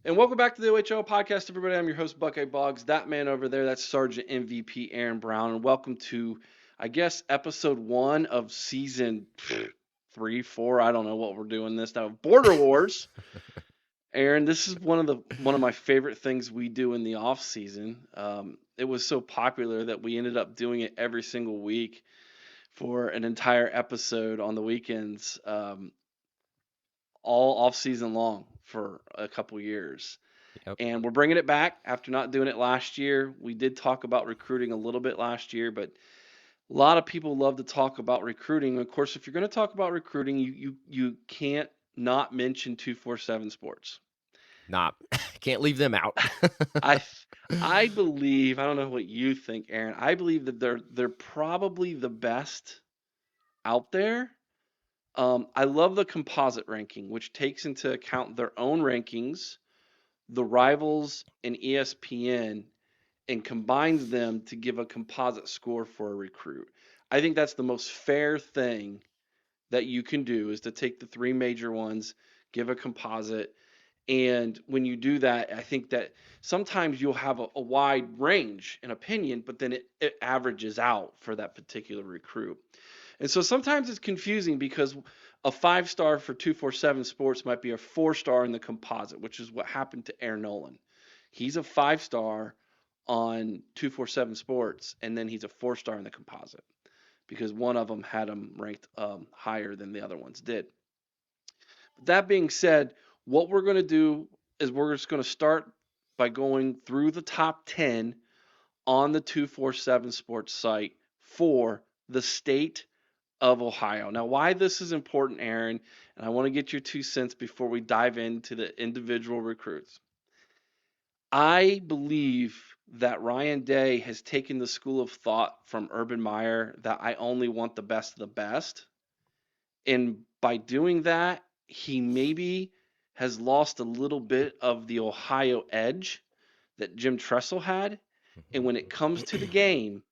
And welcome back to the OHL podcast, everybody. I'm your host, Buckeye Boggs. That man over there, that's Sergeant MVP Aaron Brown. And welcome to, I guess, episode 1 of season 3, 4. I don't know what we're doing this now. Border Wars. Aaron, this is one of my favorite things we do in the off season. It was so popular that we ended up doing it every single week for an entire episode on the weekends, all off season long for a couple years. Yep. And we're bringing it back after not doing it last year. We did talk about recruiting a little bit last year, but a lot of people love to talk about recruiting. Of course, if you're going to talk about recruiting, you can't not mention 247 Sports. Not can't leave them out. I I believe, I don't know what you think, Aaron. I believe that they're probably the best out there. I love the composite ranking, which takes into account their own rankings, the rivals, and ESPN, and combines them to give a composite score for a recruit. I think that's the most fair thing that you can do is to take the three major ones, give a composite, and when you do that, I think that sometimes you'll have a wide range in opinion, but then it averages out for that particular recruit. And so sometimes it's confusing because a 5-star for 247 Sports might be a 4-star in the composite, which is what happened to Aaron Nolan. He's a 5-star on 247 Sports, and then he's a 4-star in the composite because one of them had him ranked higher than the other ones did. That being said, what we're going to do is we're just going to start by going through the top 10 on the 247 Sports site for the state of Ohio. Now, why this is important, Aaron, and I want to get your 2 cents before we dive into the individual recruits. I believe that Ryan Day has taken the school of thought from Urban Meyer that I only want the best of the best. And by doing that, he maybe has lost a little bit of the Ohio edge that Jim Tressel had. And when it comes to the game,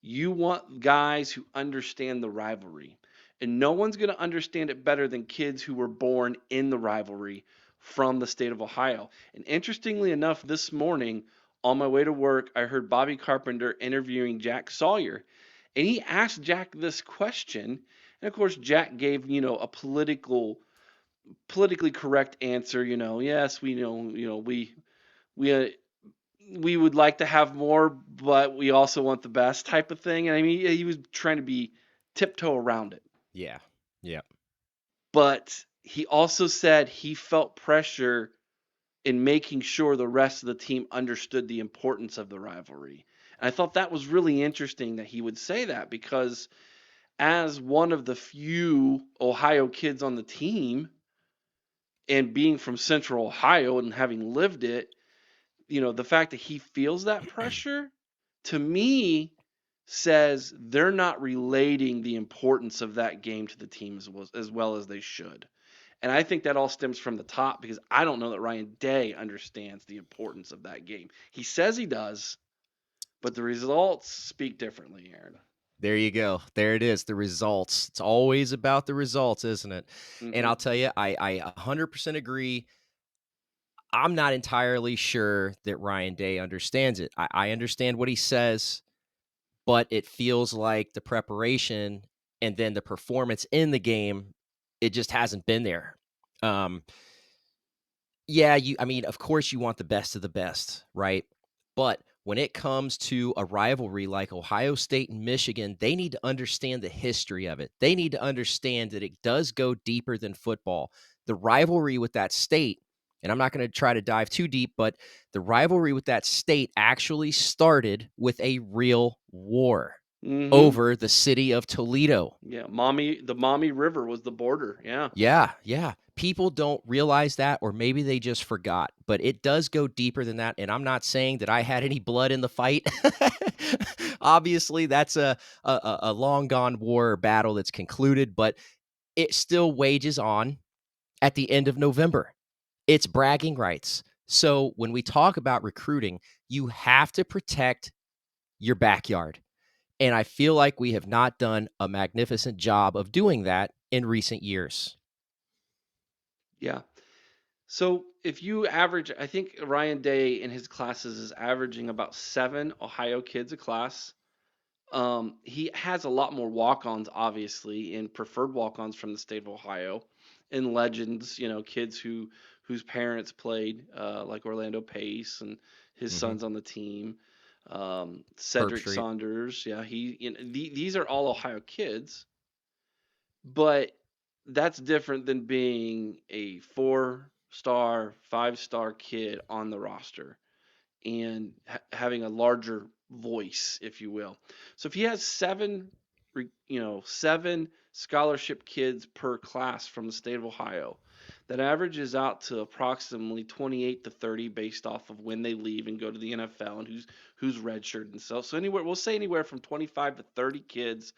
you want guys who understand the rivalry. And no one's going to understand it better than kids who were born in the rivalry from the state of Ohio. And interestingly enough, this morning on my way to work, I heard Bobby Carpenter interviewing Jack Sawyer. And he asked Jack this question. And of course, Jack gave, a politically correct answer, yes, we we would like to have more, but we also want the best type of thing. And I mean, he was trying to be tiptoe around it. Yeah. Yeah. But he also said he felt pressure in making sure the rest of the team understood the importance of the rivalry. And I thought that was really interesting that he would say that because as one of the few Ohio kids on the team and being from Central Ohio and having lived it, the fact that he feels that pressure to me says they're not relating the importance of that game to the team as well as they should. And I think that all stems from the top because I don't know that Ryan Day understands the importance of that game. He says he does, but the results speak differently, Aaron. There you go. There it is. The results. It's always about the results, isn't it? And Hmm. I'll tell you, I 100% agree. I'm not entirely sure that Ryan Day understands it. I understand what he says, but it feels like the preparation and then the performance in the game, it just hasn't been there. Um, Yeah, I mean, of course you want the best of the best, right? But when it comes to a rivalry like Ohio State and Michigan, they need to understand the history of it. They need to understand that it does go deeper than football. The rivalry with that state, and I'm not going to try to dive too deep, but the rivalry with that state actually started with a real war Hmm. over the city of Toledo. Yeah, the Mommy River was the border. Yeah. Yeah, yeah. People don't realize that, or maybe they just forgot, but it does go deeper than that. And I'm not saying that I had any blood in the fight. Obviously, that's a long gone war or battle that's concluded, but it still wages on at the end of November. It's bragging rights. So when we talk about recruiting, you have to protect your backyard. And I feel like we have not done a magnificent job of doing that in recent years. Yeah. So if you average, I think Ryan Day in his classes is averaging about 7 Ohio kids a class. He has a lot more walk-ons, obviously, and preferred walk-ons from the state of Ohio, and legends, kids whose parents played, like Orlando Pace and his Hmm. son's on the team. Herb Cedric Street. Saunders, yeah, these are all Ohio kids, but that's different than being a 4-star, 5-star kid on the roster and having a larger voice, if you will. So if he has seven scholarship kids per class from the state of Ohio, that averages out to approximately 28 to 30 based off of when they leave and go to the NFL and who's redshirted and so. So anywhere we'll say anywhere from 25 to 30 kids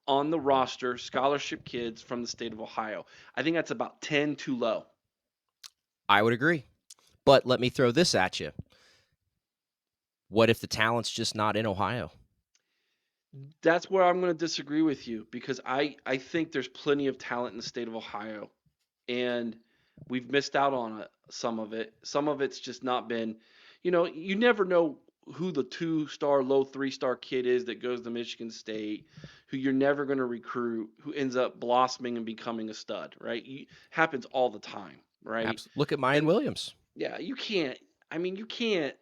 on the roster, scholarship kids from the state of Ohio. I think that's about 10 too low. I would agree. But let me throw this at you. What if the talent's just not in Ohio? That's where I'm going to disagree with you because I think there's plenty of talent in the state of Ohio, and we've missed out on some of it. Some of it's just not been, you never know who the 2-star, low 3-star kid is that goes to Michigan State, who you're never going to recruit, who ends up blossoming and becoming a stud, right? Happens all the time, right? Look at Mayan And Williams. yeah, you can't. I mean, you can't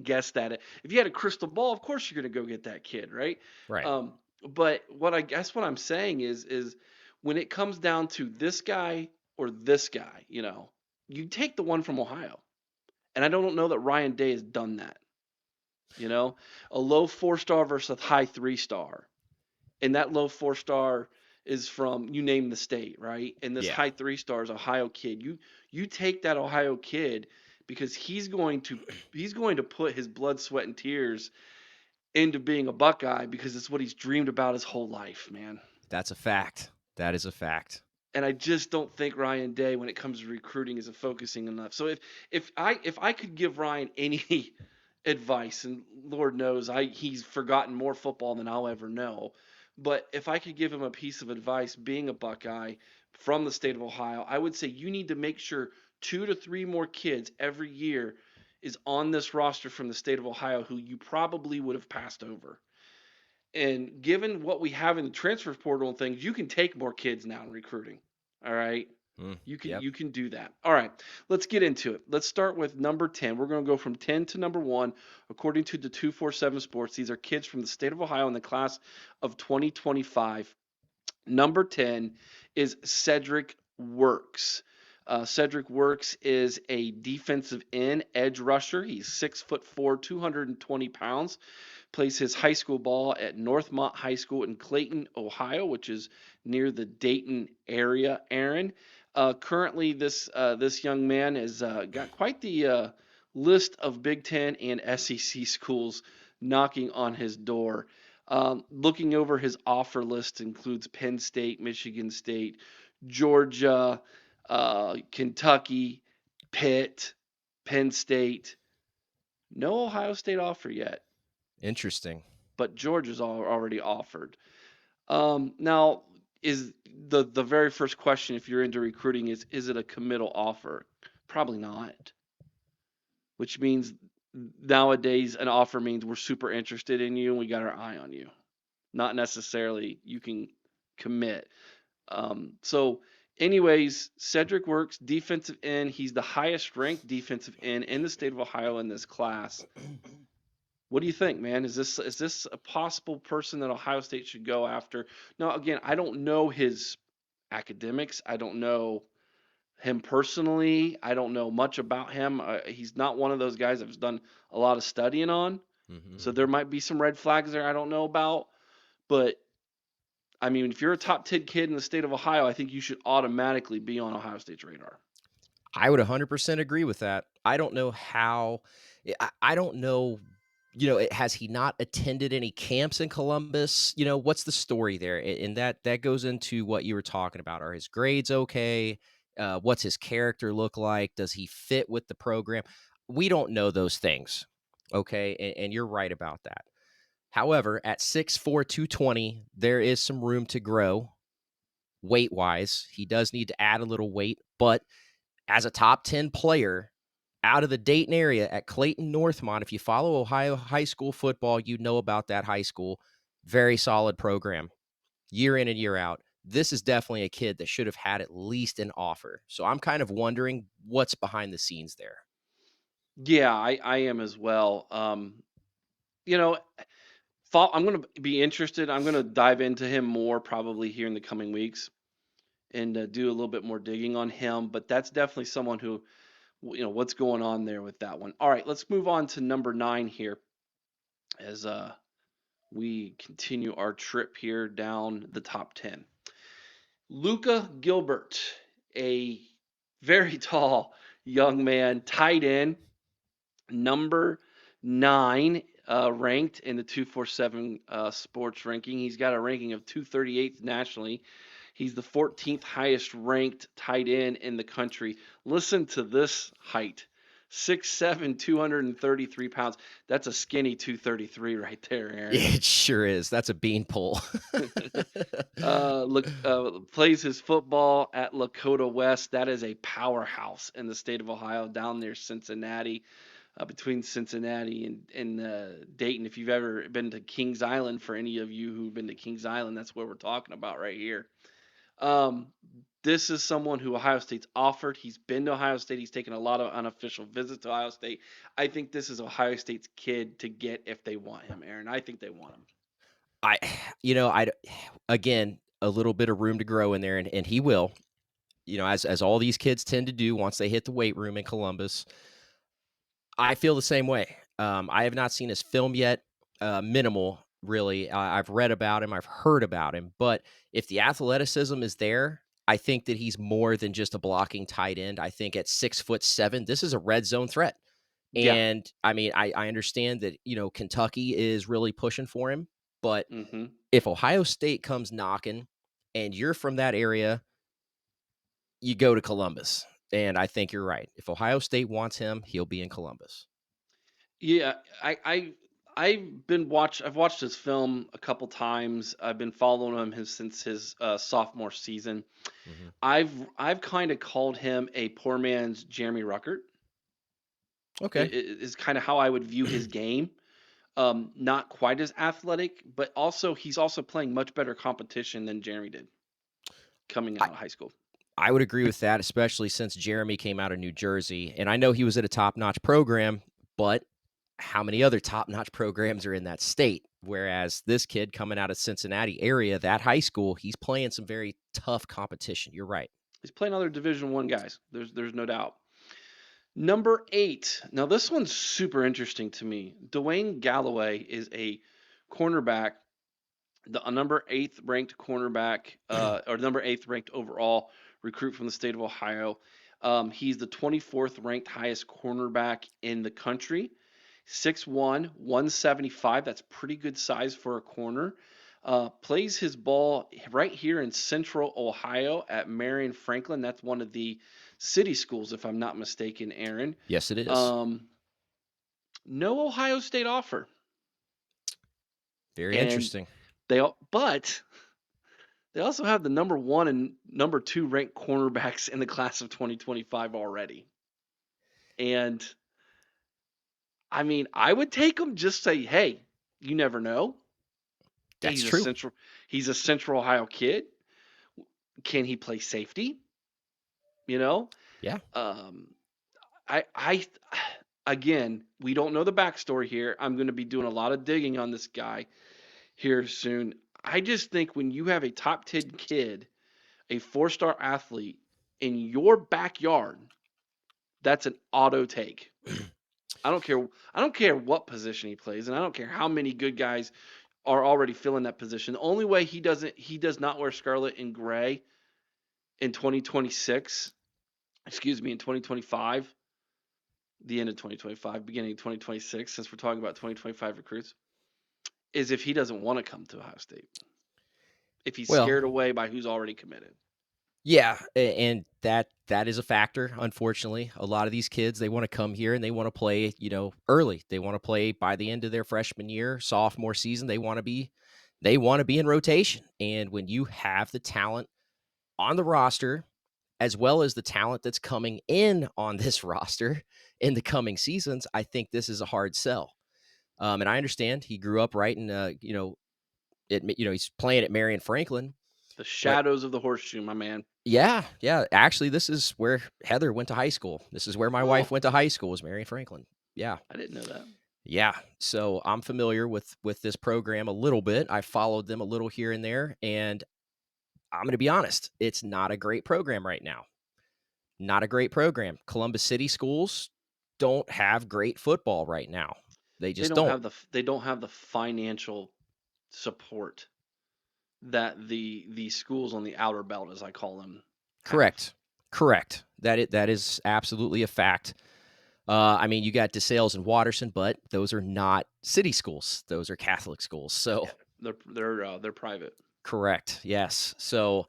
guess that. If you had a crystal ball, of course you're going to go get that kid, right? Right. Um, but what I'm saying is when it comes down to this guy or this guy, you take the one from Ohio. And I don't know that Ryan Day has done that. You know, a low 4-star versus a high 3-star, and that low 4-star is from you name the state, right? And this Yeah. high 3-star is Ohio kid. You take that Ohio kid because he's going to put his blood, sweat, and tears into being a Buckeye because it's what he's dreamed about his whole life, man. That's a fact. That is a fact. And I just don't think Ryan Day, when it comes to recruiting, isn't focusing enough. So if I could give Ryan any advice, and Lord knows he's forgotten more football than I'll ever know, but if I could give him a piece of advice, being a Buckeye from the state of Ohio, I would say you need to make sure 2 to 3 more kids every year is on this roster from the state of Ohio who you probably would have passed over. And given what we have in the transfer portal and things, you can take more kids now in recruiting. All right. You can Yep. you can do that. All right. Let's get into it. Let's start with number 10. We're going to go from 10 to number 1 according to the 247 Sports. These are kids from the state of Ohio in the class of 2025. Number 10 is Cedric Works. Cedric Works is a defensive end edge rusher. He's 6'4", 220 pounds. Plays his high school ball at Northmont High School in Clayton, Ohio, which is near the Dayton area. Aaron, currently this young man has got quite the list of Big Ten and SEC schools knocking on his door. Looking over his offer list includes Penn State, Michigan State, Georgia, Kentucky, Pitt, Penn State. No Ohio State offer yet, Interesting. but Georgia's already offered. Now, is the very first question if you're into recruiting is it a committal offer? Probably not. Which means nowadays an offer means we're super interested in you and we got our eye on you. Not necessarily you can commit. So, anyways, Cedric Works, defensive end. He's the highest ranked defensive end in the state of Ohio in this class. What do you think, man? Is this a possible person that Ohio State should go after? Now, again, I don't know his academics. I don't know him personally. I don't know much about him. He's not one of those guys I've done a lot of studying on. So there Hmm. might be some red flags there I don't know about. But I mean, if you're a top 10 kid in the state of Ohio, I think you should automatically be on Ohio State's radar. I would 100% agree with that. I don't know how. I don't know. Has he not attended any camps in Columbus? What's the story there? And that goes into what you were talking about. Are his grades okay? What's his character look like? Does he fit with the program? We don't know those things. Okay, and you're right about that. However, at 6'4", 220, there is some room to grow weight wise. He does need to add a little weight, but as a top 10 player out of the Dayton area at Clayton Northmont. If you follow Ohio high school football, you know about that high school. Very solid program, year in and year out. This is definitely a kid that should have had at least an offer. So I'm kind of wondering what's behind the scenes there. Yeah, I am as well. You know, I'm going to be interested. I'm going to dive into him more probably here in the coming weeks and do a little bit more digging on him. But that's definitely someone who, what's going on there with that one. All right, let's move on to number 9 here as we continue our trip here down the top 10. Luca Gilbert, a very tall young man, tight end, number 9, ranked in the 247 sports ranking. He's got a ranking of 238th nationally. He's the 14th highest ranked tight end in the country. Listen to this height. 6'7", 233 pounds. That's a skinny 233 right there, Aaron. It sure is. That's a beanpole. Look, plays his football at Lakota West. That is a powerhouse in the state of Ohio, down near Cincinnati, between Cincinnati and Dayton. If you've ever been to Kings Island, for any of you who've been to Kings Island, that's what we're talking about right here. Um, this is someone who Ohio State's offered. He's been to Ohio State. He's taken a lot of unofficial visits to Ohio State. I think this is Ohio State's kid to get if they want him, Aaron. I think they want him. I, you know, I again a little bit of room to grow in there, and he will. As all these kids tend to do once they hit the weight room in Columbus. I feel the same way. I have not seen his film yet. Minimal, really. I've read about him. I've heard about him. But if the athleticism is there, I think that he's more than just a blocking tight end. I think at 6'7", this is a red zone threat. Yeah. And I mean, I understand that Kentucky is really pushing for him, but Hmm. if Ohio State comes knocking, and you're from that area, you go to Columbus. And I think you're right. If Ohio State wants him, he'll be in Columbus. Yeah, I've watched his film a couple times. I've been following him since his sophomore season. Mhm. I've kind of called him a poor man's Jeremy Ruckert. Okay. Is kind of how I would view his game. Not quite as athletic, but also he's also playing much better competition than Jeremy did coming I out of high school. I would agree with that, especially since Jeremy came out of New Jersey, and I know he was at a top-notch program, but how many other top-notch programs are in that state? Whereas this kid coming out of Cincinnati area, that high school, he's playing some very tough competition. You're right. He's playing other Division One guys. There's no doubt. Number 8. Now this one's super interesting to me. Dwayne Galloway is a cornerback, the number 8th ranked cornerback, or number 8th ranked overall recruit from the state of Ohio. He's the 24th ranked highest cornerback in the country. 6'1", 175. That's pretty good size for a corner. Plays his ball right here in central Ohio at Marion Franklin. That's one of the city schools, if I'm not mistaken, Aaron. Yes, it is. Um, no Ohio State offer. Very And interesting. but they also have the number 1 and number 2 ranked cornerbacks in the class of 2025 already. And I mean, I would take him, just say, hey, you never know. That's He's a true. central he's a central Ohio kid. Can he play safety? You know? Yeah. Um I again, we don't know the backstory here. I'm going to be doing a lot of digging on this guy here soon. I just think when you have a top 10 kid, a 4-star athlete in your backyard, that's an auto take. I don't care. I don't care what position he plays, and I don't care how many good guys are already filling that position. The only way he does not wear scarlet and gray in 2026, excuse me, in 2025, the end of 2025, beginning of 2026, since we're talking about 2025 recruits, is if he doesn't want to come to Ohio State. If he's Well, scared away by who's already committed. yeah, and that is a factor. Unfortunately, a lot of these kids, they want to come here and they want to play, early. They want to play by the end of their freshman year, sophomore season. They want to be in rotation. And when you have the talent on the roster, as well as the talent that's coming in on this roster in the coming seasons, I think this is a hard sell. And I understand he grew up right in, he's playing at Marion Franklin, The but shadows of the horseshoe, my man. yeah, yeah. Actually, this is where Heather went to high school. This is where my wife Oh, went to high school, was Marion Franklin. Yeah. I didn't know that. Yeah. So I'm familiar with this program a little bit. I followed them a little here and there, and I'm going to be honest, it's not a great program right now. Not a great program. Columbus City schools don't have great football right now. They just don't. They don't have the financial support that the schools on the outer belt, as I call them, have. Correct. Correct. That is absolutely a fact. I mean, you got DeSales and Watterson, but those are not city schools. Those are Catholic schools. So Yeah, they're private. correct. Yes. So,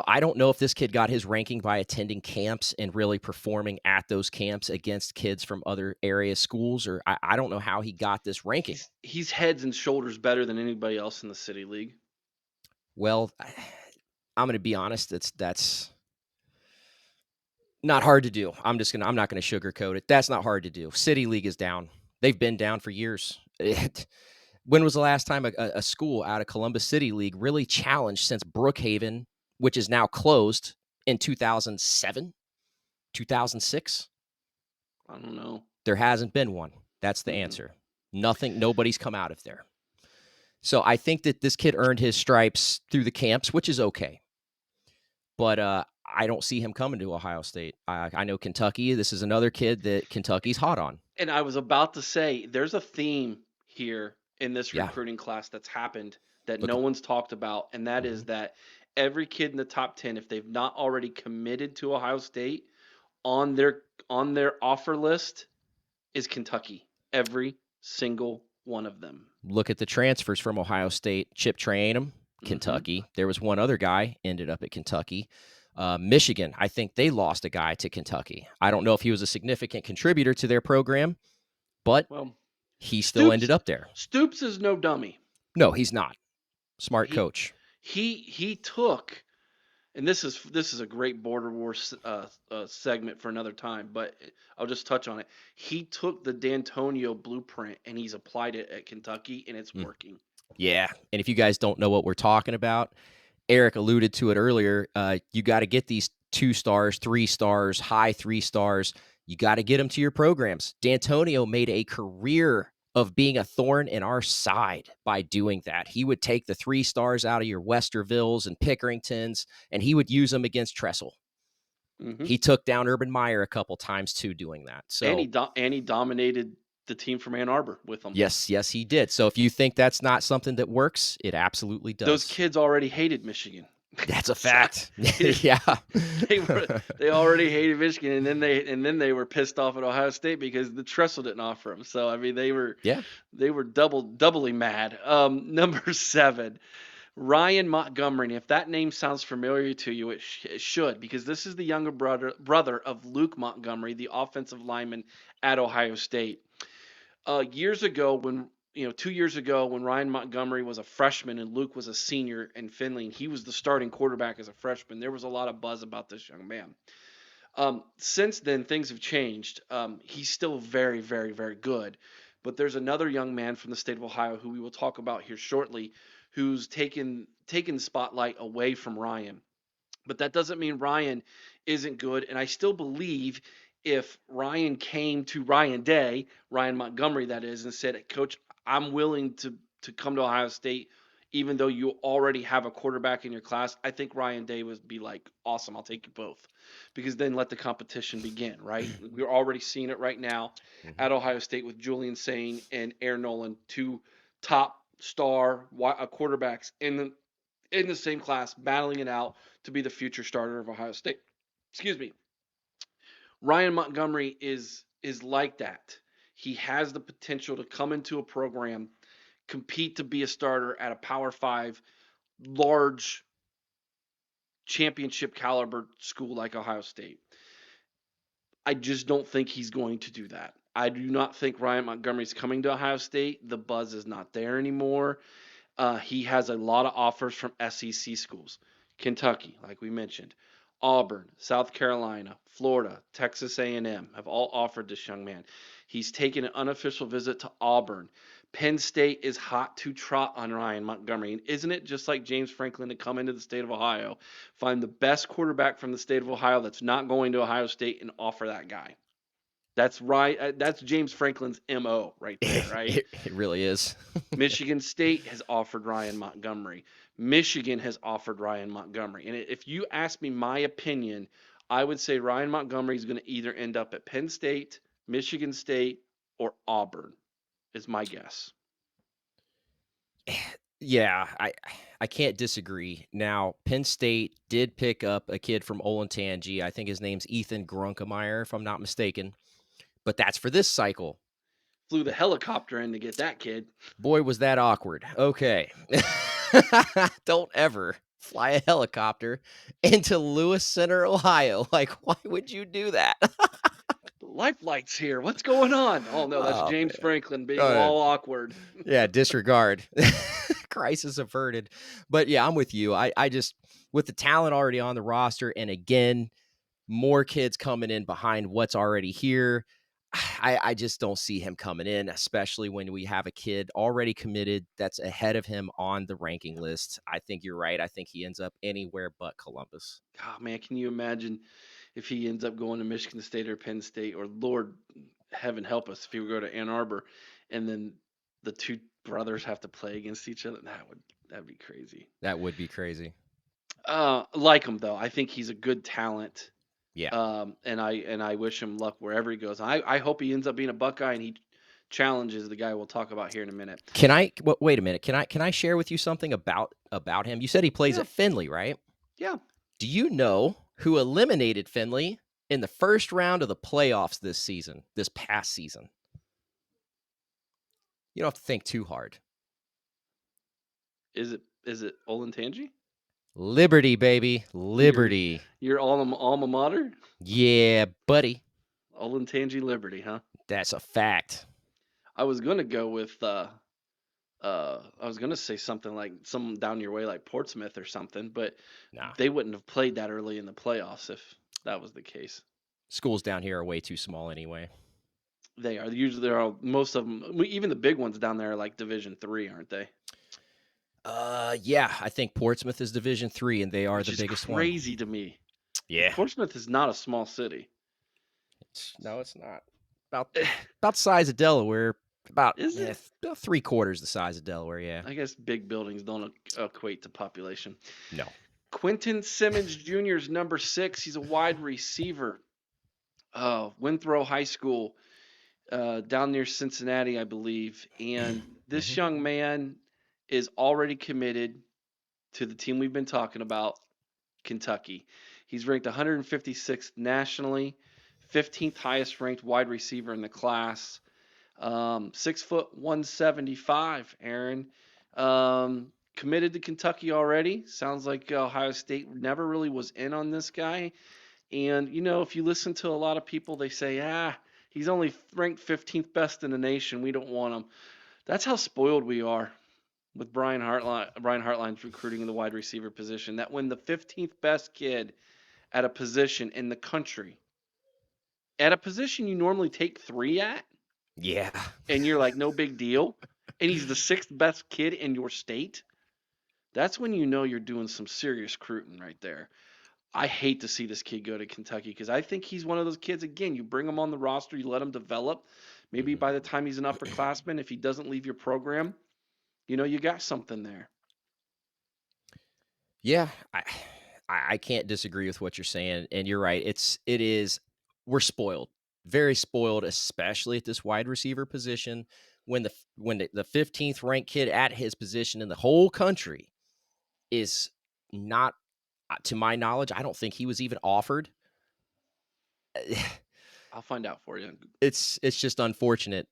I don't know if this kid got his ranking by attending camps and really performing at those camps against kids from other area schools, or I don't know how he got this ranking. He's heads and shoulders better than anybody else in the city league. Well, I'm going to be honest. That's not hard to do. I'm not gonna sugarcoat it. That's not hard to do. City League is down. They've been down for years. When was the last time a school out of Columbus City League really challenged since Brookhaven, which is now closed in 2007, 2006? I don't know. There hasn't been one. That's the Mm-mm. answer. Nobody's come out of there. So I think that this kid earned his stripes through the camps, which is okay. But I don't see him coming to Ohio State. I know Kentucky. This is another kid that Kentucky's hot on. And I was about to say, there's a theme here in this Yeah. recruiting class that's happened that Look. no one's talked about, and that is Mhm. that every kid in the top 10, if they've not already committed to Ohio State, on their offer list is Kentucky. Every single one of them. Look at the transfers from Ohio State. Chip Trayanum, Mm-hmm. Kentucky. There was one other guy ended up at Kentucky. Michigan, I think they lost a guy to Kentucky. I don't know if he was a significant contributor to their program, but Well, he still ended Stoops up there. Stoops is no dummy. No, he's not. Smart He coach. he took, and this is a great border war segment for another time, but I'll just touch on it. He took the D'Antonio blueprint and he's applied it at Kentucky, and it's Mm, working. yeah. And if you guys don't know what we're talking about, Eric alluded to it earlier. You got to get these 2 stars, 3 stars, high 3 stars. You got to get them to your programs. D'Antonio made a career of being a thorn in our side by doing that. He would take the 3 stars out of your Westervilles and Pickeringtons, and he would use them against Tressel. Hmm. He took down Urban Meyer a couple times too doing that. And So he dominated the team from Ann Arbor with them. yes, yes, he did. So if you think that's not something that works, it absolutely Those does. kids already hated Michigan. That's a So, fact. they, Yeah. they already hated Michigan, and then they were pissed off at Ohio State because the Tressel didn't offer them. So I mean, Yeah. they were doubly mad. Number 7, Ryan Montgomery. And if that name sounds familiar to you, it should, because this is the younger brother of Luke Montgomery, the offensive lineman at Ohio State. Years ago, when 2 years ago, when Ryan Montgomery was a freshman and Luke was a senior in Finley, and he was the starting quarterback as a freshman, there was a lot of buzz about this young man. Since then, things have changed. He's still very, very, very good. But there's another young man from the state of Ohio who we will talk about here shortly, who's taken the spotlight away from Ryan. But that doesn't mean Ryan isn't good. And I still believe if Ryan came to Ryan Day, Ryan Montgomery, that is, and said, Coach, I'm willing to come to Ohio State, even though you already have a quarterback in your class, I think Ryan Day would be like, awesome, I'll take you both. Because then let the competition begin, right? We're already seeing it right now Mhm. at Ohio State with Julian Sain and Aaron Nolan, two top star quarterbacks in the same class, battling it out to be the future starter of Ohio State. Excuse me. Ryan Montgomery is like that. He has the potential to come into a program, compete to be a starter at a Power 5 large championship caliber school like Ohio State. I just don't think he's going to do that. I do not think Ryan Montgomery's coming to Ohio State. The buzz is not there anymore. He has a lot of offers from SEC schools, Kentucky, like we mentioned, Auburn, South Carolina, Florida, Texas A&M have all offered this young man. He's taken an unofficial visit to Auburn. Penn State is hot to trot on Ryan Montgomery. And isn't it just like James Franklin to come into the state of Ohio, find the best quarterback from the state of Ohio that's not going to Ohio State and offer that guy? That's right. That's James Franklin's MO right there, right? It really is. Michigan State has offered Ryan Montgomery. Michigan has offered Ryan Montgomery. And if you ask me my opinion, I would say Ryan Montgomery is going to either end up at Penn State, Michigan State, or Auburn, is my guess. Yeah, I can't disagree. Now, Penn State did pick up a kid from Olentangy. I think his name's Ethan Grunkemeyer, if I'm not mistaken. But that's for this cycle. Flew the helicopter in to get that kid. Boy, was that awkward. Okay. Don't ever fly a helicopter into Lewis Center, Ohio. Like, why would you do that? Life lights here. What's going on? Oh no, that's Oh, James man. Franklin being Uh, all awkward. yeah, disregard. Crisis averted. But yeah, I'm with you. I just, with the talent already on the roster, and again, more kids coming in behind what's already here. I just don't see him coming in, especially when we have a kid already committed that's ahead of him on the ranking list. I think you're right. I think he ends up anywhere but Columbus. Oh man, can you imagine if he ends up going to Michigan State or Penn State, or Lord heaven help us if he would go to Ann Arbor, and then the two brothers have to play against each other? That'd be crazy. That would be crazy. Like him though. I think he's a good talent. Yeah. And I wish him luck wherever he goes. I hope he ends up being a Buckeye and he challenges the guy we'll talk about here in a minute. Can I wait a minute? Can I share with you something about him? You said he plays Yeah, at Findlay, right? yeah. Do you know who eliminated Findlay in the first round of the playoffs this past season? You don't have to think too hard. Is it Olentangy? Liberty, baby. Your Liberty. your alma mater? Yeah, buddy. Olentangy Liberty, huh? That's a fact. I was gonna go with I was gonna say something like some down your way like Portsmouth or something, but Nah. they wouldn't have played that early in the playoffs if that was the case. Schools down here are way too small anyway. They are usually they're all, most of them, even the big ones down there are like Division 3, aren't they? Yeah, I think Portsmouth is Division 3 and they are Which the is biggest one. crazy to me. Yeah. Portsmouth is not a small city. No, it's not. About the size of Delaware. About Is it? about 3/4 the size of Delaware, yeah. I guess big buildings don't equate to population. No. Quentin Simmons Jr. is number 6. He's a wide receiver. Winthrop High School, down near Cincinnati, I believe. And this Mhm. young man is already committed to the team we've been talking about, Kentucky. He's ranked 156th nationally, 15th highest ranked wide receiver in the class. 6 foot 175, Aaron. Committed to Kentucky already. Sounds like Ohio State never really was in on this guy. And, if you listen to a lot of people, they say, he's only ranked 15th best in the nation. We don't want him. That's how spoiled we are with Brian Hartline's recruiting in the wide receiver position. That when the 15th best kid at a position in the country, at a position you normally take 3 at, Yeah. and you're like, no big deal, and he's the 6th best kid in your state, that's when you know you're doing some serious recruiting right there. I hate to see this kid go to Kentucky because I think he's one of those kids, again, you bring him on the roster, you let him develop. Maybe Mhm. by the time he's an upperclassman, if he doesn't leave your program, you got something there. Yeah, I can't disagree with what you're saying, and you're right. It is we're spoiled, very spoiled, especially at this wide receiver position. When the 15th ranked kid at his position in the whole country is not, to my knowledge, I don't think he was even offered. I'll find out for you. It's just unfortunate,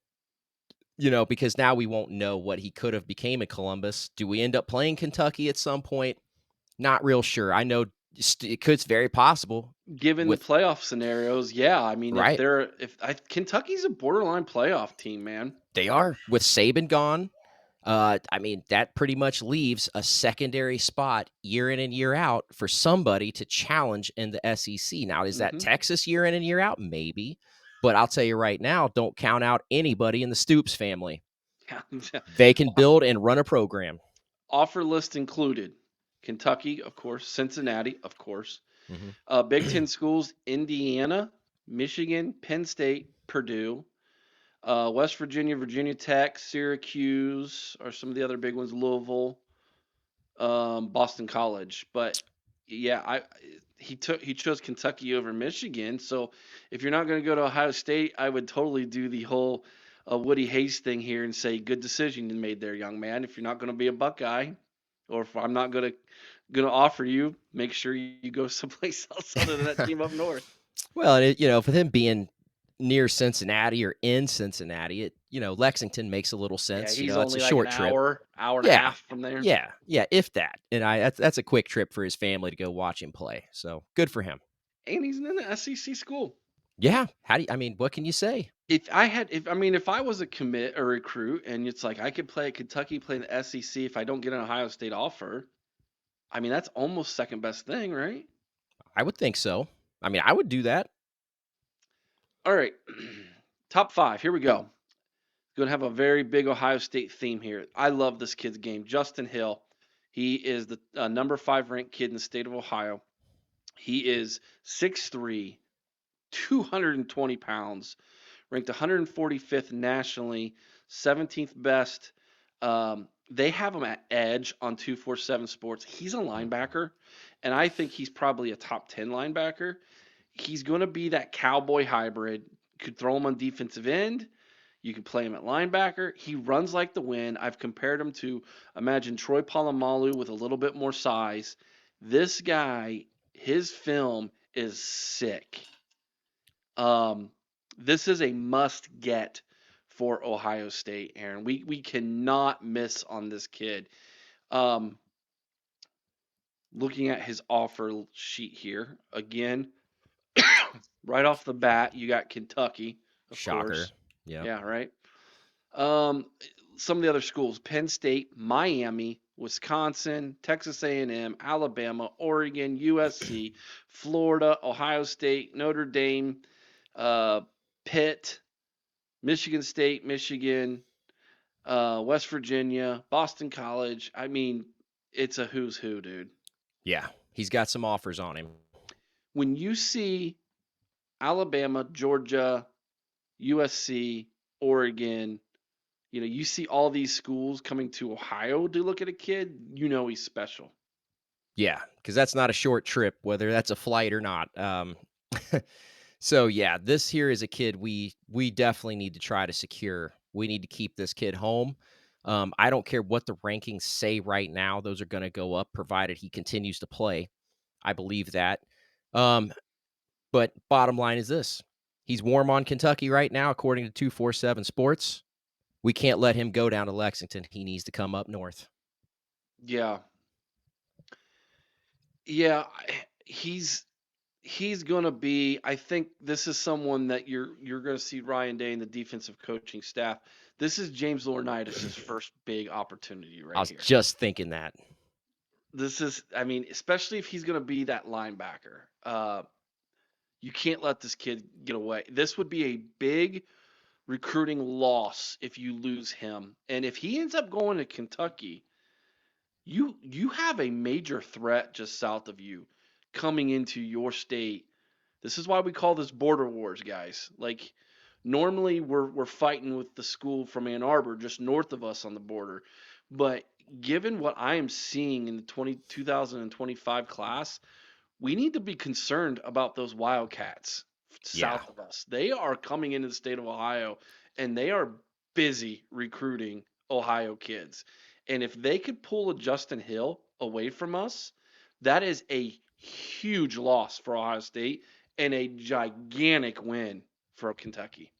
because now we won't know what he could have became at Columbus. Do we end up playing Kentucky at some point? Not real sure. I know it's very possible Given the with playoff scenarios, yeah. I mean, right. Kentucky's a borderline playoff team, man. They are with Saban gone. I mean, that pretty much leaves a secondary spot year in and year out for somebody to challenge in the SEC. Now, is that Hmm. Texas year in and year out? Maybe. But I'll tell you right now, don't count out anybody in the Stoops family. Yeah. They can build and run a program. Offer list included Kentucky, of course, Cincinnati, of course, Mhm. Big Ten schools, Indiana, Michigan, Penn State, Purdue, West Virginia, Virginia Tech, Syracuse, are some of the other big ones, Louisville, Boston College. But yeah, he chose Kentucky over Michigan. So if you're not going to go to Ohio State, I would totally do the whole Woody Hayes thing here and say, good decision you made there, young man. If you're not going to be a Buckeye, or if I'm not going to offer you, make sure you go someplace else other than that team up north. Well, and for him being near Cincinnati or in Cincinnati, Lexington makes a little Yeah, sense. he's It's a only like an short trip. hour, hour and a Yeah. half from there. Yeah. Yeah, if that. And that's a quick trip for his family to go watch him play. So, good for him. And he's in an SEC school. Yeah. What can you say? If I was a commit or recruit and it's like I could play at Kentucky, play in the SEC if I don't get an Ohio State offer, I mean, that's almost second best thing, right? I would think so. I would do that. All right. Top five. Here we go. Going to have a very big Ohio State theme here. I love this kid's game. Justin Hill. He is the number five ranked kid in the state of Ohio. He is 6'3", 220 pounds, ranked 145th nationally, 17th best. They have him at edge on 247 Sports. He's a Mm. linebacker, and I think he's probably a top 10 linebacker. He's going to be that cowboy hybrid. Could throw him on defensive end. You could play him at linebacker. He runs like the wind. I've compared him to, imagine Troy Polamalu with a little bit more size. This guy, his film is sick. Um, this is a must get for Ohio State, Aaron. We cannot miss on this kid. Um, Looking at his offer sheet here again, right off the bat, you got Kentucky, of Shocker. course. Yep. Yeah, right. Um, some of the other schools: Penn State, Miami, Wisconsin, Texas A&M, Alabama, Oregon, USC, Florida, Ohio State, Notre Dame, uh, Pitt, Michigan State, Michigan, West Virginia, Boston College. I mean, it's a who's who, dude. Yeah. He's got some offers on him. When you see Alabama, Georgia, USC, Oregon, you see all these schools coming to Ohio to look at a kid, he's special. Yeah, because that's not a short trip, whether that's a flight or not. So yeah, this here is a kid we definitely need to try to secure. We need to keep this kid home. I don't care what the rankings say right now; those are going to go up, provided he continues to play. I believe that. Um, but bottom line is this: he's warm on Kentucky right now, according to 247 Sports. We can't let him go down to Lexington. He needs to come up north. Yeah. Yeah, he's going to be. I think this is someone that you're going to see Ryan Day and the defensive coaching staff. This is James Laurinaitis' first big opportunity I right was here. just thinking that. This is, I mean, especially if he's going to be that linebacker. You can't let this kid get away. This would be a big recruiting loss if you lose him. And if he ends up going to Kentucky, you have a major threat just south of you coming into your state. This is why we call this border wars, guys. Like normally we're fighting with the school from Ann Arbor just north of us on the border. But given what I am seeing in the 2025 class, we need to be concerned about those Wildcats Yeah. south of us. They are coming into the state of Ohio and they are busy recruiting Ohio kids. And if they could pull a Justin Hill away from us, that is a huge loss for Ohio State and a gigantic win for Kentucky.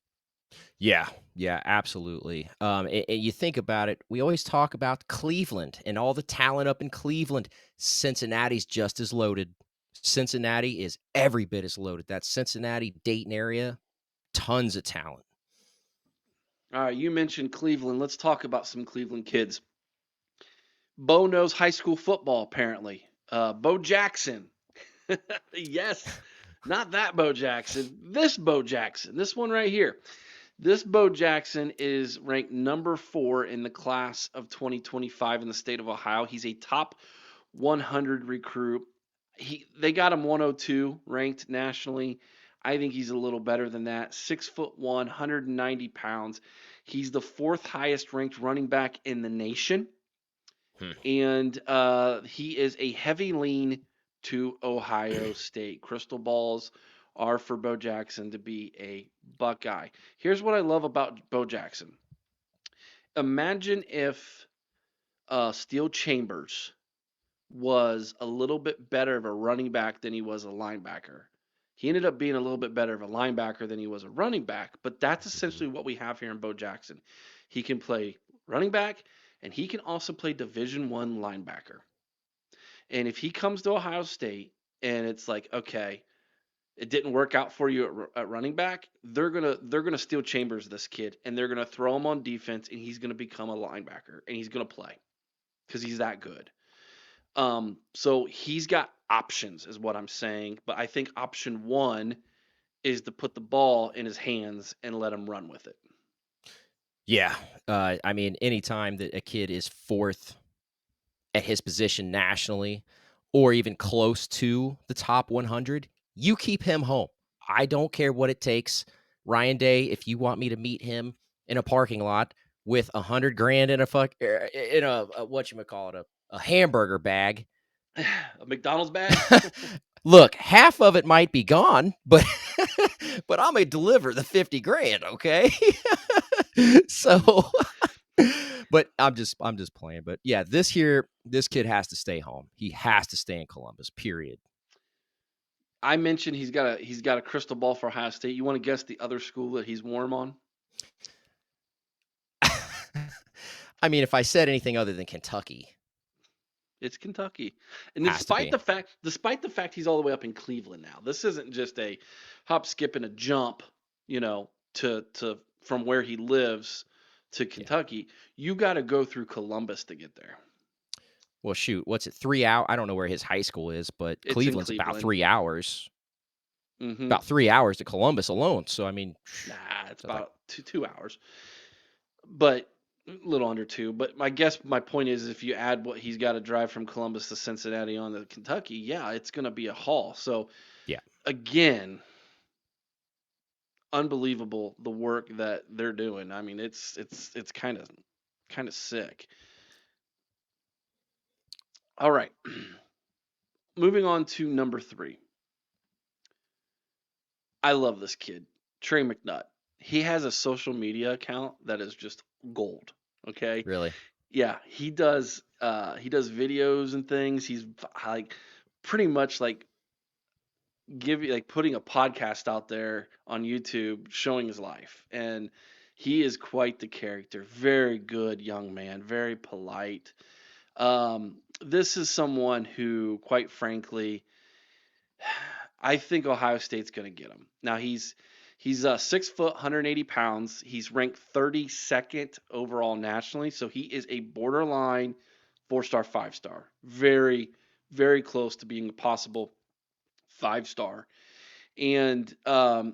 Yeah, yeah, absolutely. And you think about it, we always talk about Cleveland and all the talent up in Cleveland. Cincinnati's just as loaded. Cincinnati is every bit as loaded. That Cincinnati Dayton area, tons of talent. All right, you mentioned Cleveland. Let's talk about some Cleveland kids. Bo knows high school football, apparently. Bo Jackson. Yes, not that Bo Jackson. This Bo Jackson. This one right here. This Bo Jackson is ranked number 4 in the class of 2025 in the state of Ohio. He's a top 100 recruit. They got him 102 ranked nationally. I think he's a little better than that. 6'1", 190 pounds. He's the 4th highest ranked running back in the nation, Hmm. and he is a heavy lean to Ohio State. Crystal balls are for Bo Jackson to be a Buckeye. Here's what I love about Bo Jackson. Imagine if Steel Chambers was a little bit better of a running back than he was a linebacker. He ended up being a little bit better of a linebacker than he was a running back, but that's Mhm. essentially what we have here in Bo Jackson. He can play running back and he can also play Division 1 linebacker. And if he comes to Ohio State and it's like, okay, it didn't work out for you at running back, they're gonna steal Chambers this kid and they're gonna throw him on defense and he's gonna become a linebacker and he's gonna play because he's that good. So he's got options, is what I'm saying. But I think option one is to put the ball in his hands and let him run with it. Yeah. I mean, anytime that a kid is fourth at his position nationally or even close to the top 100, you keep him home. I don't care what it takes. Ryan Day, if you want me to meet him in a parking lot with 100 grand in a what you call it, a hamburger bag. A McDonald's bag. Look, half of it might be gone, but but I'm gonna deliver the 50 grand, okay? So but I'm just playing. But yeah, this kid has to stay home. He has to stay in Columbus, period. I mentioned he's got a crystal ball for Ohio State. You want to guess the other school that he's warm on? I mean, if I said anything other than Kentucky, It's Kentucky. And has to be. despite the fact he's all the way up in Cleveland now, this isn't just a hop, skip, and a jump, to from where he lives to Yeah. Kentucky. You got to go through Columbus to get there. Well, shoot, what's it? 3 hour? I don't know where his high school is, but It's in Cleveland's about Cleveland. 3 hours. Hmm. About 3 hours to Columbus alone. So I mean, Nah, it's so like, about two hours, but a little under two. But I guess my point is, if you add what he's got to drive from Columbus to Cincinnati on to Kentucky, yeah, it's going to be a haul. So yeah, again, unbelievable the work that they're doing. I mean, it's kind of sick. All right, moving on to number 3. I love this kid, Trey McNutt. He has a social media account that is just gold. Okay, really. yeah, he does. He does videos and things. He's like pretty much like putting a podcast out there on YouTube showing his life, and he is quite the character. Very good young man, very polite. This is someone who, quite frankly, I think Ohio State's going to get him. Now he's 6 foot, 180 pounds. He's ranked 32nd overall nationally, so he is a borderline 4-star, 5-star. Very, very close to being a possible 5-star. And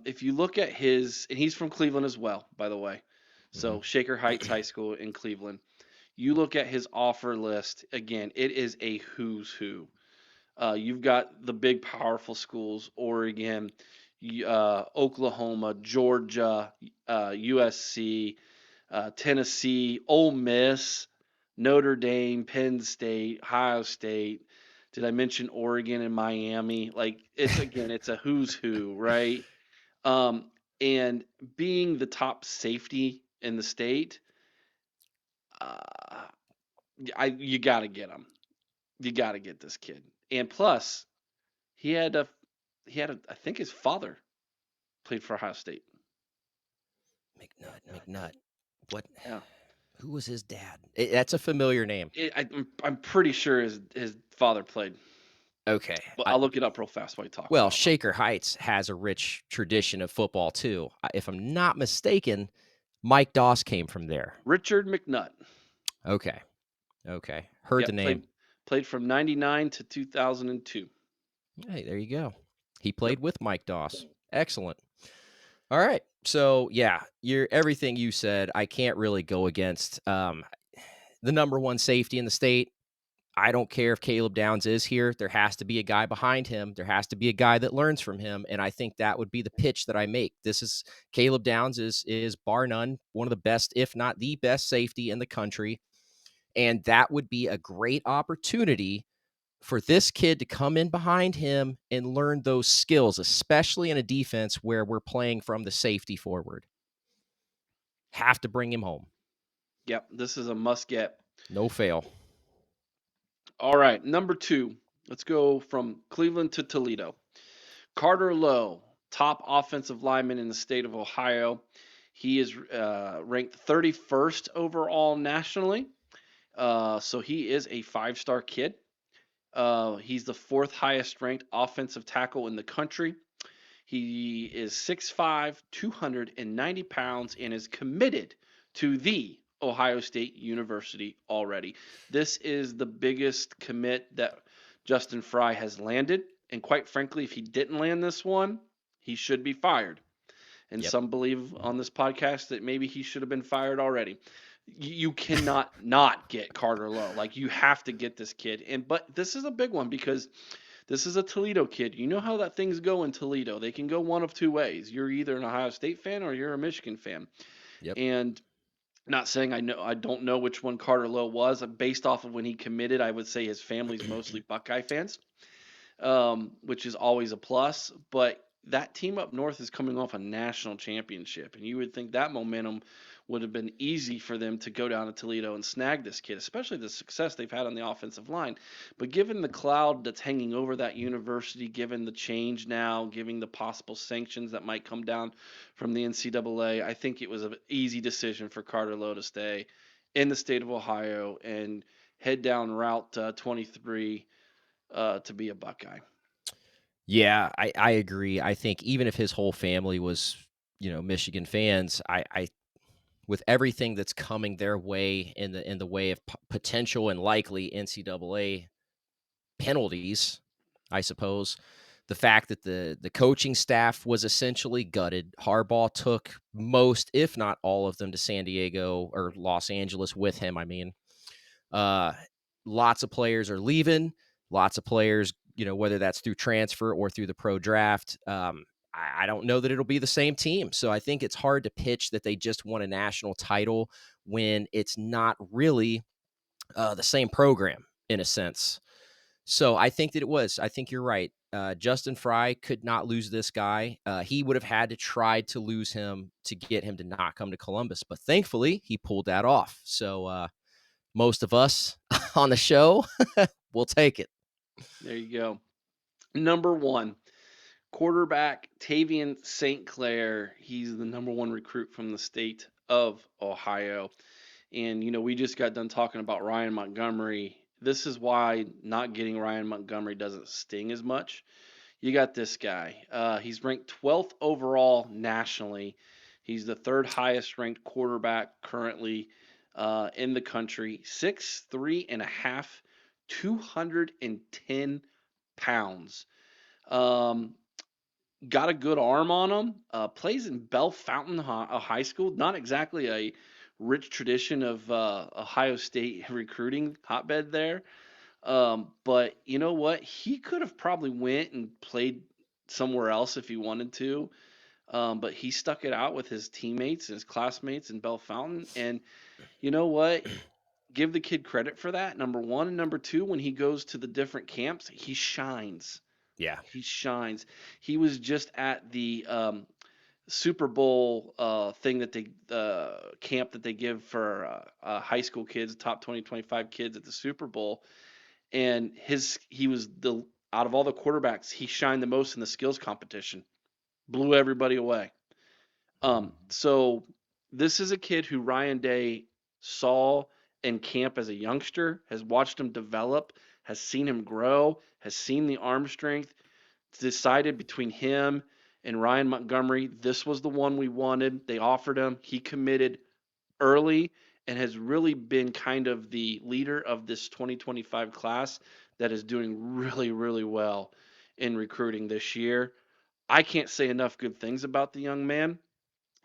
if you look at and he's from Cleveland as well, by the way. Hmm. So Shaker Heights High School in Cleveland. You look at his offer list again; it is a who's who. You've got the big, powerful schools: Oregon, Oklahoma, Georgia, USC, Tennessee, Ole Miss, Notre Dame, Penn State, Ohio State. Did I mention Oregon and Miami? Like it's a who's who, right? Um, and being the top safety in the state, uh, you got to get him. You got to get this kid. And plus, he had a I think his father played for Ohio State. McNutt. What? Yeah. Who was his dad? That's a familiar name. I'm pretty sure his father played. Okay. But I'll look it up real fast while you talk Well, about him. Shaker Heights has a rich tradition of football too. If I'm not mistaken, Mike Doss came from there. Richard McNutt. Okay. Okay. Heard the Yep, name. played from 99 to 2002. Hey, there you go. He Yep. played with Mike Doss. Excellent. All right. So yeah, you're everything you said. I can't really go against the number one safety in the state. I don't care if Caleb Downs is here. There has to be a guy behind him. There has to be a guy that learns from him. And I think that would be the pitch that I make. This is Caleb Downs is bar none one of the best, if not the best safety in the country. And that would be a great opportunity for this kid to come in behind him and learn those skills, especially in a defense where we're playing from the safety forward. Have to bring him home. Yep, this is a must get. No fail. All right, number 2. Let's go from Cleveland to Toledo. Carter Lowe, top offensive lineman in the state of Ohio. He is ranked 31st overall nationally. So he is a 5-star kid. He's the 4th highest ranked offensive tackle in the country. He is 6'5", 290 pounds, and is committed to the Ohio State University already. This is the biggest commit that Justin Fry has landed. And quite frankly, if he didn't land this one, he should be fired. And Yep. some believe on this podcast that maybe he should have been fired already. You cannot not get Carter Lowe. Like, you have to get this kid. But this is a big one because this is a Toledo kid. You know how that things go in Toledo. They can go one of two ways. You're either an Ohio State fan or you're a Michigan fan. Yep. And not saying I don't know which one Carter Lowe was. Based off of when he committed, I would say his family's mostly Buckeye fans, which is always a plus. But that team up north is coming off a national championship, and you would think that momentum would have been easy for them to go down to Toledo and snag this kid, especially the success they've had on the offensive line. But given the cloud that's hanging over that university, given the change now, given the possible sanctions that might come down from the NCAA, I think it was an easy decision for Carter Lowe to stay in the state of Ohio and head down Route 23 to be a Buckeye. Yeah, I agree. I think even if his whole family was, Michigan fans, I with everything that's coming their way in the way of potential and likely NCAA penalties, I suppose. The fact that the coaching staff was essentially gutted. Harbaugh took most, if not all of them, to San Diego or Los Angeles with him. I mean, uh, lots of players are leaving. Lots of players, whether that's through transfer or through the pro draft. I don't know that it'll be the same team. So I think it's hard to pitch that they just won a national title when it's not really the same program in a sense. So I think that it was. I think you're right. Justin Fry could not lose this guy. He would have had to try to lose him to get him to not come to Columbus, but thankfully he pulled that off. So most of us on the show will take it. There you go. Number 1, quarterback Tavian St. Clair. He's the number 1 recruit from the state of Ohio. And, we just got done talking about Ryan Montgomery. This is why not getting Ryan Montgomery doesn't sting as much. You got this guy. He's ranked 12th overall nationally. He's the 3rd highest ranked quarterback currently in the country. 6'3" and a half, 210 pounds. Um, got a good arm on him. Plays in Bell Fountain High School. Not exactly a rich tradition of Ohio State recruiting hotbed there. But you know what? He could have probably went and played somewhere else if he wanted to. But he stuck it out with his teammates and his classmates in Bell Fountain. And you know what? Give the kid credit for that. Number 1 and number 2, when he goes to the different camps, he shines. Yeah. He shines. He was just at the Super Bowl thing that they camp that they give for high school kids, top 2025 kids at the Super Bowl, and he was the out of all the quarterbacks, he shined the most in the skills competition, blew everybody away. So this is a kid who Ryan Day saw in camp as a youngster, has watched him develop, has seen him grow, has seen the arm strength, decided between him And Ryan Montgomery, this was the one we wanted. They offered him. He committed early and has really been kind of the leader of this 2025 class that is doing really, really well in recruiting this year. I can't say enough good things about the young man.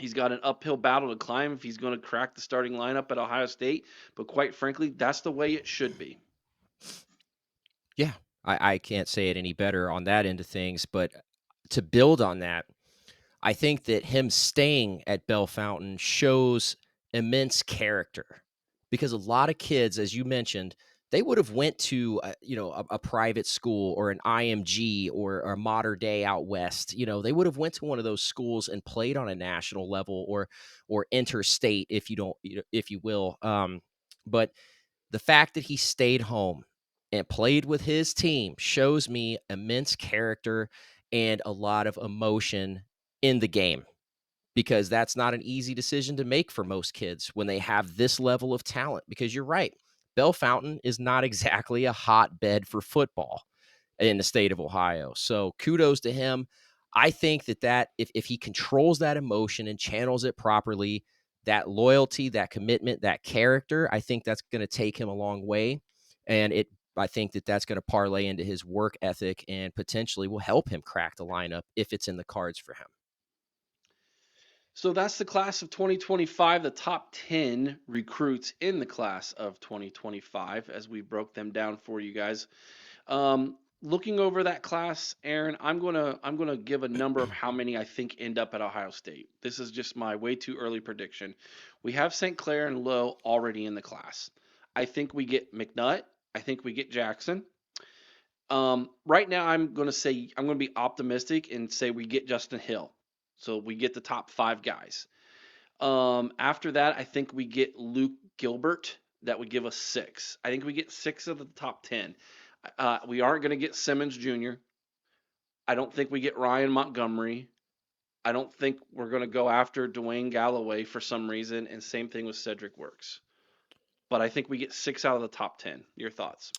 He's got an uphill battle to climb if he's going to crack the starting lineup at Ohio State, but quite frankly, that's the way it should be. Yeah, I can't say it any better on that end of things. But to build on that, I think that him staying at Bell Fountain shows immense character because a lot of kids, as you mentioned, they would have went to a private school or an IMG or a Mater Day out west. They would have went to one of those schools and played on a national level or interstate, if you don't, if you will. But the fact that he stayed home and played with his team shows me immense character and a lot of emotion in the game because that's not an easy decision to make for most kids when they have this level of talent. Because you're right, Bell Fountain is not exactly a hotbed for football in the state of Ohio. So kudos to him. I think that if he controls that emotion and channels it properly, that loyalty, that commitment, that character, I think that's going to take him a long way. And I think that that's going to parlay into his work ethic and potentially will help him crack the lineup if it's in the cards for him. So that's the class of 2025, the top 10 recruits in the class of 2025 as we broke them down for you guys. Looking over that class, Aaron, I'm gonna give a number of how many I think end up at Ohio State. This is just my way too early prediction. We have St. Clair and Lowe already in the class. I think we get McNutt. I think we get Jackson. Right now, I'm gonna be optimistic and say we get Justin Hill. So we get the top 5 guys. After that, I think we get Luke Gilbert. That would give us 6. I think we get 6 of the top 10. We aren't going to get Simmons Jr. I don't think we get Ryan Montgomery. I don't think we're going to go after Dwayne Galloway for some reason, and same thing with Cedric Works. But I think we get 6 out of the top 10. Your thoughts?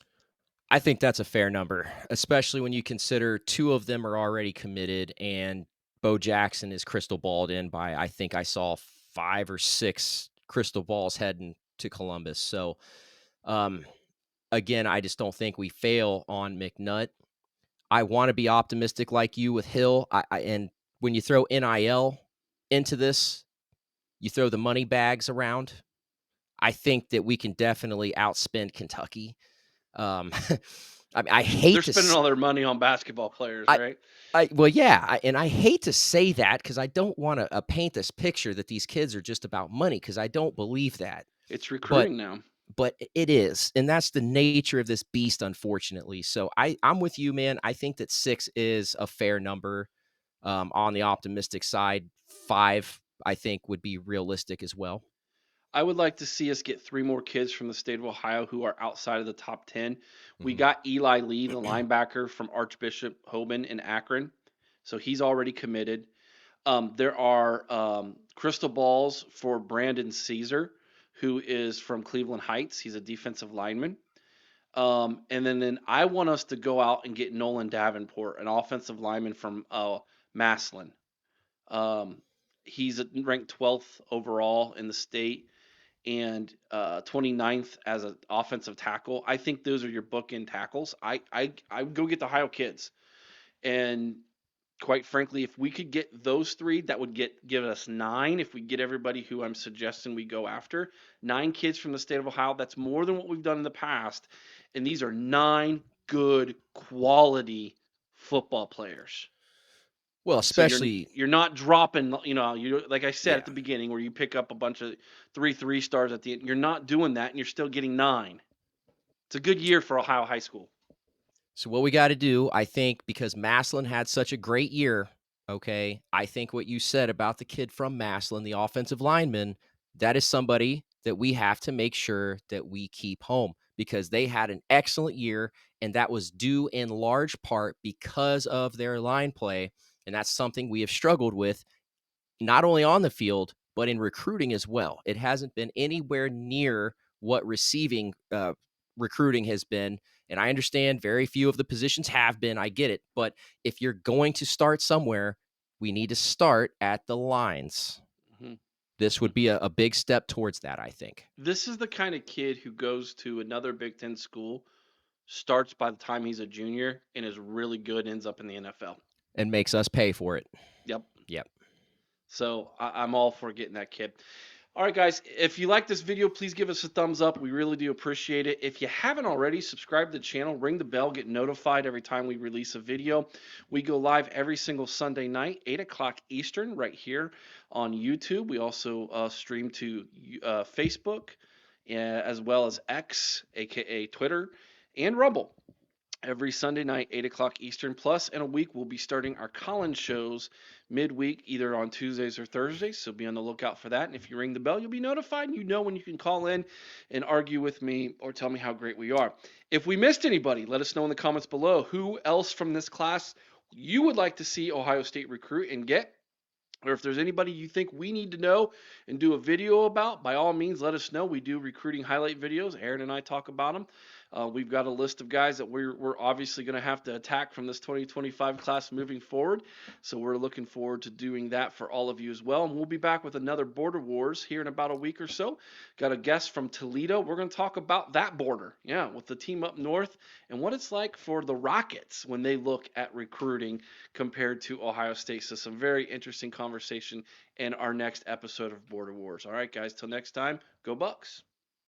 I think that's a fair number, especially when you consider 2 of them are already committed and Bo Jackson is crystal balled in by, I think I saw 5 or 6 crystal balls heading to Columbus. So, um, again, I just don't think we fail on McNutt. I want to be optimistic like you with Hill. And when you throw NIL into this, you throw the money bags around. I think that we can definitely outspend Kentucky. Um, I They're hate to spending all their money on basketball players, I right? well, yeah, and I hate to say that because I don't want to paint this picture that these kids are just about money because I don't believe that. It's But recruiting now. it is, and that's the nature of this beast, unfortunately. So I'm with you, man. I think that 6 is a fair number. On the optimistic side, 5 I think would be realistic as well. I would like to see us get 3 more kids from the state of Ohio who are outside of the top 10. We Mhm. got Eli Lee, the linebacker from Archbishop Hoban in Akron. So he's already committed. There are crystal balls for Brandon Caesar, who is from Cleveland Heights. He's a defensive lineman. And then I want us to go out and get Nolan Davenport, an offensive lineman from Maslin. Um, he's ranked 12th overall in the state and 29th as an offensive tackle. I think those are your bookend tackles. I would go get the Ohio kids, and quite frankly, if we could get those 3, that would give us 9. If we get everybody who I'm suggesting we go after, 9 kids from the state of Ohio. That's more than what we've done in the past, and these are 9 good quality football players. Well, So you're especially you're not dropping, you like I said yeah. at the beginning where you pick up a bunch of 3 3 stars at the end. You're not doing that, and you're still getting 9. It's a good year for Ohio high school. So what we got to do, I think, because Maslin had such a great year. Okay, I think what you said about the kid from Maslin, the offensive lineman, that is somebody that we have to make sure that we keep home because they had an excellent year, and that was due in large part because of their line play, and that's something we have struggled with not only on the field, but in recruiting as well. It hasn't been anywhere near what receiving recruiting has been. And I understand very few of the positions have been. I get it. But if you're going to start somewhere, We need to start at the lines. Hmm. This Hmm. would be a big step towards that, I think, This is the kind of kid who goes to another Big Ten school, starts by the time he's a junior, and is really good, ends up in the NFL. and makes us pay for it. Yep. Yep. So I'm all for getting that kid. All right, guys, if you like this video, please give us a thumbs up. We really do appreciate it. If you haven't already, subscribe to the channel, ring the bell, get notified every time we release a video. We go live every single Sunday night, 8 o'clock Eastern, right here on YouTube. We also stream to Facebook, as well as X, aka Twitter, and Rumble every Sunday night, 8 o'clock Eastern. Plus, in a week, we'll be starting our Collins shows midweek, either on Tuesdays or Thursdays. So be on the lookout for that. And if you ring the bell, you'll be notified and you know when you can call in and argue with me or tell me how great we are. If we missed anybody, let us know in the comments below who else from this class you would like to see Ohio State recruit and get, or if there's anybody you think we need to know and do a video about, by all means, let us know. We do recruiting highlight videos. Aaron and I talk about them. We've got a list of guys that we're obviously going to have to attack from this 2025 class moving forward. So we're looking forward to doing that for all of you as well. And we'll be back with another Border Wars here in about a week or so. Got a guest from Toledo. We're going to talk about that border, yeah, with the team up north and what it's like for the Rockets when they look at recruiting compared to Ohio State. So some very interesting conversation in our next episode of Border Wars. All right, guys, till next time, go Bucks.